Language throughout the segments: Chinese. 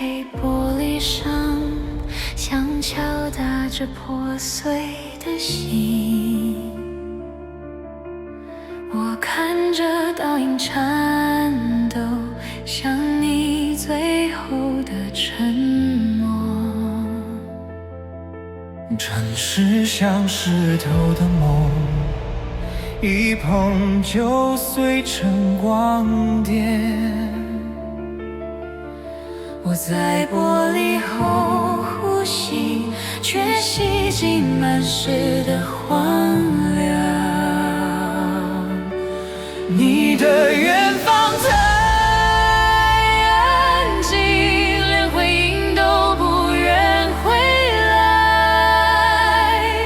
黑玻璃上，像敲打着破碎的心。我看着倒影颤抖，像你最后的沉默。城市像湿透的梦，一碰就碎成光点。我在玻璃后呼吸，却吸进满是的荒凉。你的远方太安静，连回应都不愿回来。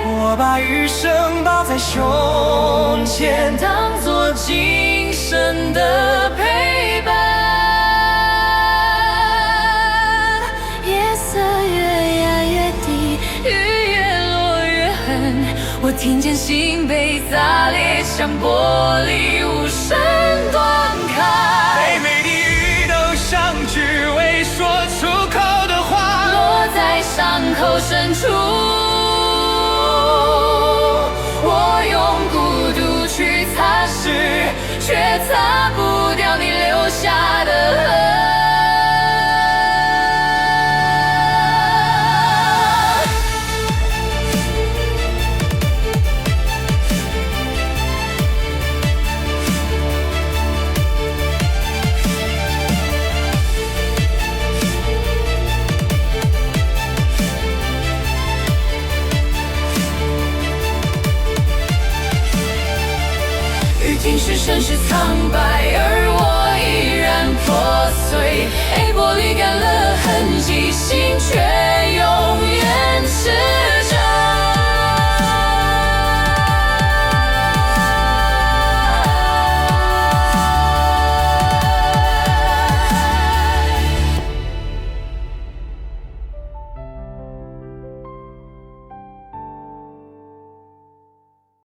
我把余生抱在胸前，当作今生的陪伴。夜色越压越低，雨越落越狠，我听见心被砸裂，像玻璃无声断开。每枚地狱都像句未说出口的话，落在伤口深处，我用孤独去擦拭，却擦不掉你留下的痕。尽是盛世苍白，而我依然破碎。玻璃干了